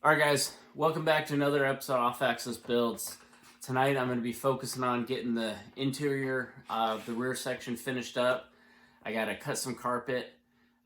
Alright guys, welcome back to another episode of Off Axis Builds. Tonight I'm going to be focusing on getting the interior of the rear section finished up. I got to cut some carpet,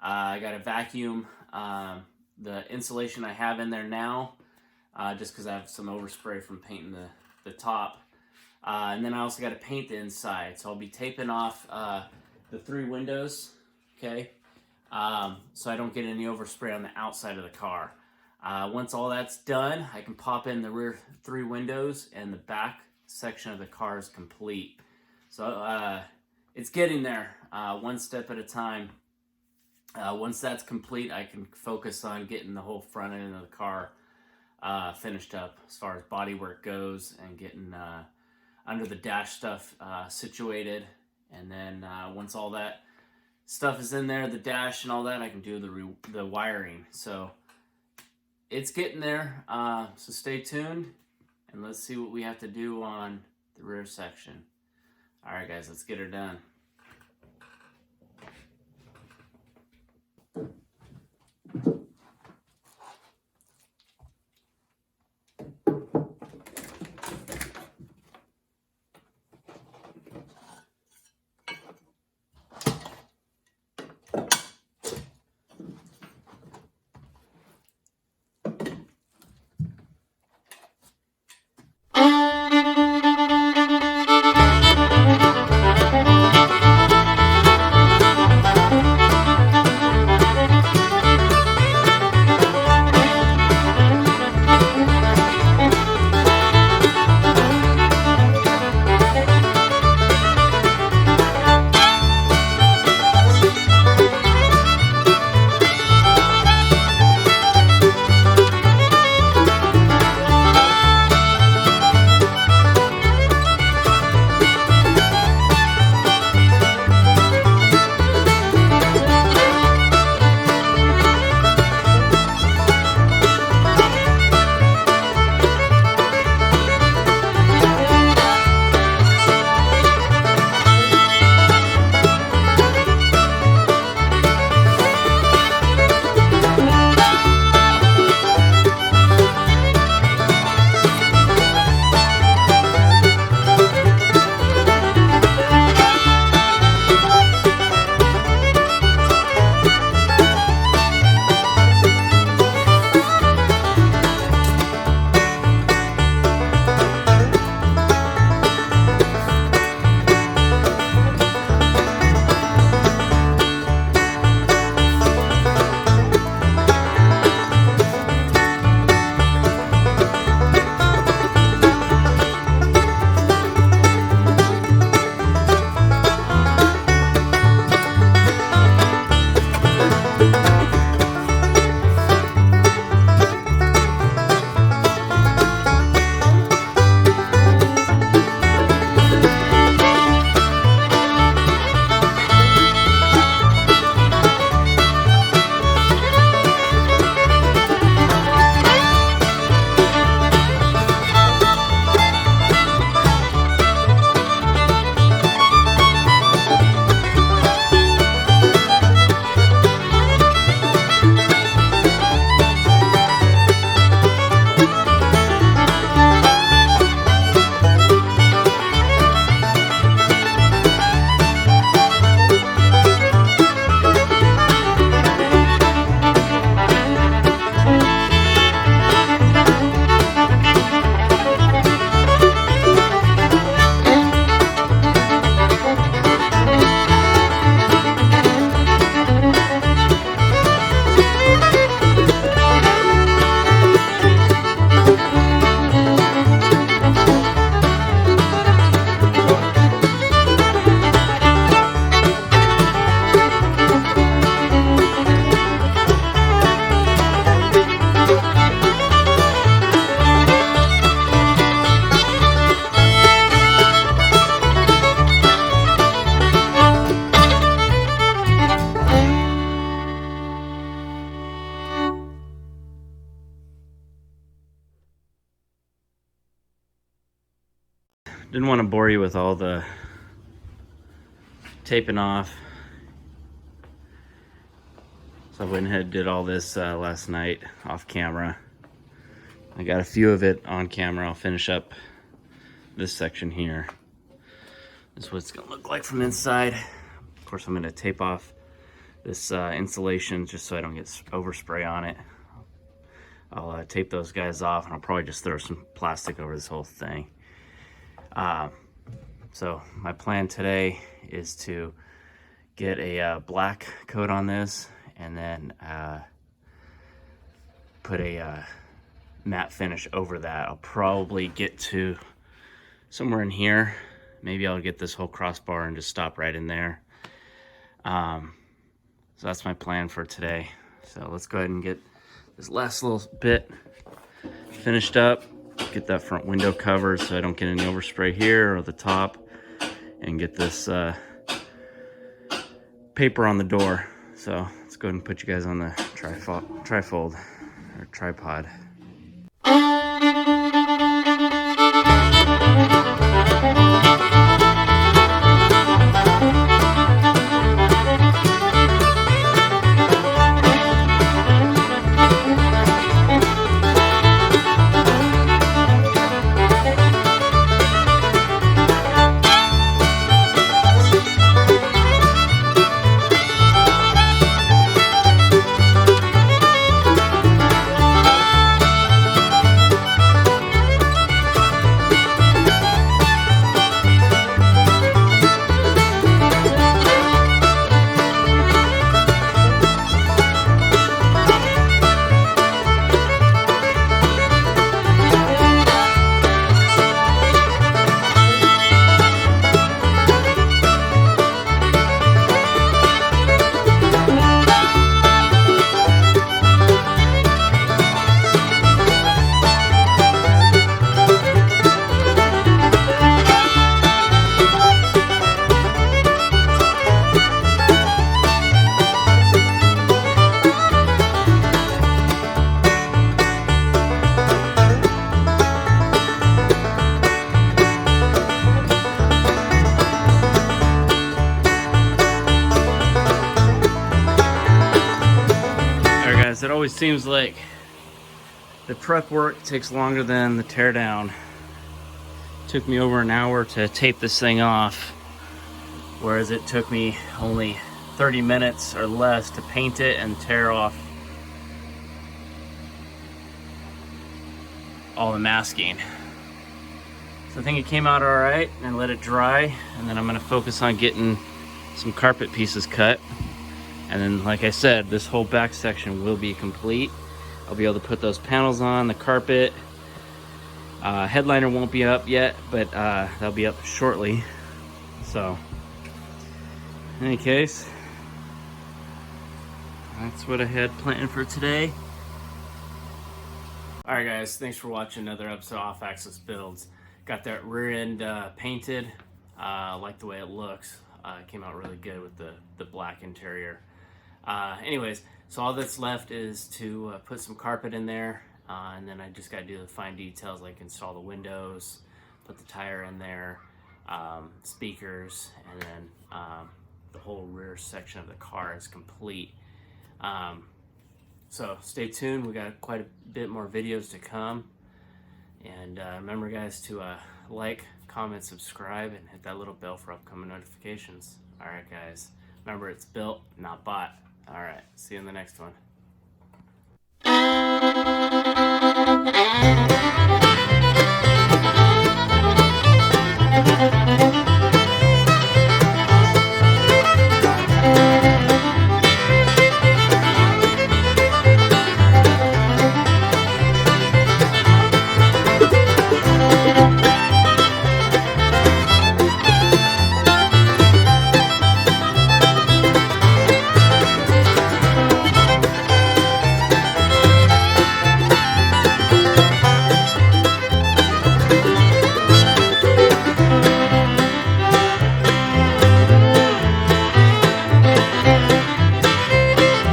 I got to vacuum the insulation I have in there now, just because I have some overspray from painting the top. And then I also got to paint the inside, so I'll be taping off the 3 windows, okay, so I don't get any overspray on the outside of the car. Once all that's done, I can pop in the rear 3 windows and the back section of the car is complete. So it's getting there, one step at a time. Once that's complete, I can focus on getting the whole front end of the car finished up as far as bodywork goes and getting under the dash stuff situated. And then once all that stuff is in there, the dash and all that, I can do the wiring. So it's getting there, so stay tuned, and let's see what we have to do on the rear section. Alright guys, let's get her done. Didn't want to bore you with all the taping off, so I went ahead and did all this last night off camera. I got a few of it on camera. I'll finish up this section here. This is what it's gonna look like from inside. Of course, I'm gonna tape off this insulation just so I don't get overspray on it. I'll tape those guys off, and I'll probably just throw some plastic over this whole thing. So my plan today is to get a black coat on this, and then put a matte finish over that. I'll probably get to somewhere in here. Maybe I'll get this whole crossbar and just stop right in there. So that's my plan for today. So let's go ahead and get this last little bit finished up. Get that front window covered so I don't get any overspray here or the top, and get this paper on the door. So let's go ahead and put you guys on the trifold or tripod. It always seems like the prep work takes longer than the tear down. It took me over an hour to tape this thing off, whereas it took me only 30 minutes or less to paint it and tear off all the masking. So I think it came out all right, and let it dry, and then I'm gonna focus on getting some carpet pieces cut. And then, like I said, this whole back section will be complete. I'll be able to put those panels on, the carpet. Headliner won't be up yet, but that'll be up shortly. So, in any case, that's what I had planned for today. Alright guys, thanks for watching another episode of Off Axis Builds. Got that rear end painted. I like the way it looks. It came out really good with the black interior. Anyways, so all that's left is to put some carpet in there, and then I just got to do the fine details like install the windows, put the tire in there, speakers, and then the whole rear section of the car is complete. So stay tuned, we got quite a bit more videos to come, and remember guys to like, comment, subscribe, and hit that little bell for upcoming notifications. Alright guys, remember it's built, not bought. Alright, see you in the next one.